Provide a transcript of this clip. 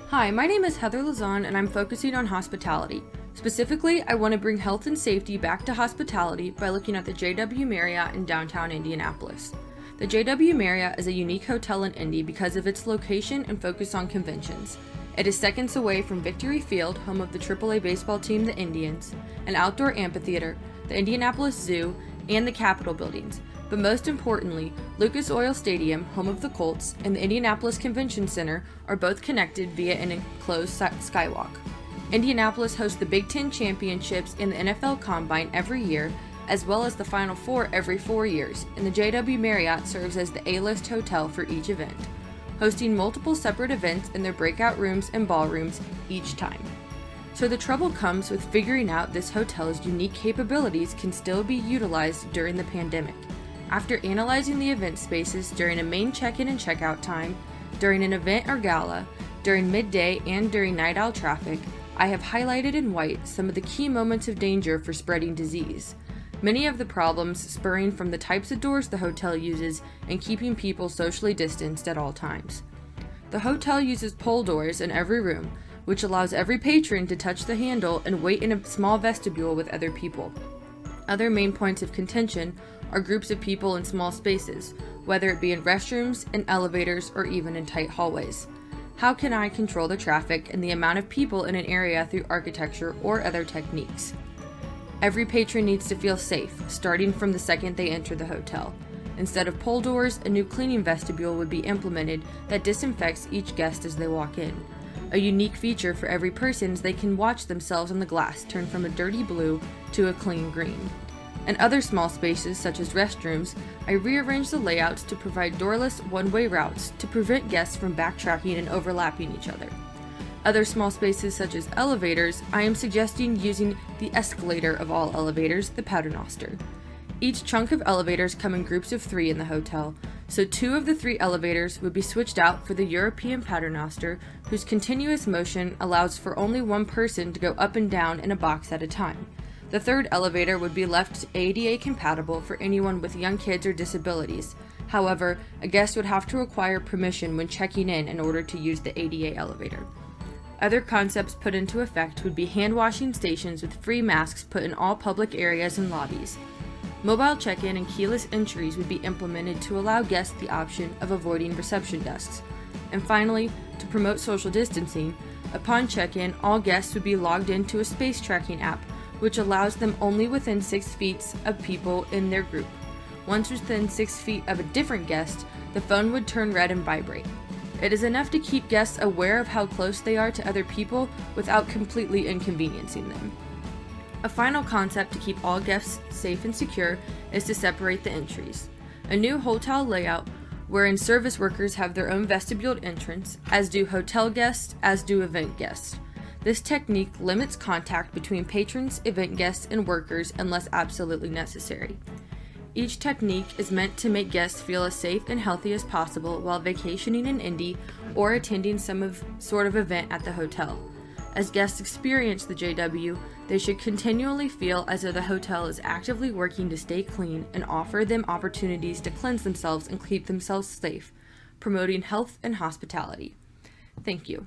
Hi, my name is Heather Lazan and I'm focusing on hospitality. Specifically, I want to bring health and safety back to hospitality by looking at the JW Marriott in downtown Indianapolis. The JW Marriott is a unique hotel in Indy because of its location and focus on conventions. It is seconds away from Victory Field, home of the AAA baseball team, the Indians, an outdoor amphitheater, the Indianapolis Zoo, and the Capitol buildings. But most importantly, Lucas Oil Stadium, home of the Colts, and the Indianapolis Convention Center are both connected via an enclosed skywalk. Indianapolis hosts the Big Ten Championships and the NFL Combine every year, as well as the Final Four every 4 years, and the JW Marriott serves as the A-list hotel for each event, hosting multiple separate events in their breakout rooms and ballrooms each time. So the trouble comes with figuring out this hotel's unique capabilities can still be utilized during the pandemic. After analyzing the event spaces during a main check-in and check-out time, during an event or gala, during midday, and during night owl traffic, I have highlighted in white some of the key moments of danger for spreading disease. Many of the problems spurring from the types of doors the hotel uses and keeping people socially distanced at all times. The hotel uses pole doors in every room, which allows every patron to touch the handle and wait in a small vestibule with other people. Other main points of contention are groups of people in small spaces, whether it be in restrooms, in elevators, or even in tight hallways. How can I control the traffic and the amount of people in an area through architecture or other techniques? Every patron needs to feel safe, starting from the second they enter the hotel. Instead of pole doors, a new cleaning vestibule would be implemented that disinfects each guest as they walk in. A unique feature for every person is they can watch themselves on the glass turn from a dirty blue to a clean green. In other small spaces, such as restrooms, I rearranged the layouts to provide doorless one-way routes to prevent guests from backtracking and overlapping each other. Other small spaces, such as elevators, I am suggesting using the escalator of all elevators, the paternoster. Each chunk of elevators come in groups of 3 in the hotel, so 2 of the 3 elevators would be switched out for the European paternoster, whose continuous motion allows for only one person to go up and down in a box at a time. The 3rd elevator would be left ADA compatible for anyone with young kids or disabilities. However, a guest would have to acquire permission when checking in order to use the ADA elevator. Other concepts put into effect would be hand-washing stations with free masks put in all public areas and lobbies. Mobile check-in and keyless entries would be implemented to allow guests the option of avoiding reception desks. And finally, to promote social distancing, upon check-in, all guests would be logged into a space tracking app, which allows them only within 6 feet of people in their group. Once within 6 feet of a different guest, the phone would turn red and vibrate. It is enough to keep guests aware of how close they are to other people without completely inconveniencing them. A final concept to keep all guests safe and secure is to separate the entries. A new hotel layout wherein service workers have their own vestibuled entrance, as do hotel guests, as do event guests. This technique limits contact between patrons, event guests, and workers unless absolutely necessary. Each technique is meant to make guests feel as safe and healthy as possible while vacationing in Indy or attending some sort of event at the hotel. As guests experience the JW, they should continually feel as though the hotel is actively working to stay clean and offer them opportunities to cleanse themselves and keep themselves safe, promoting health and hospitality. Thank you.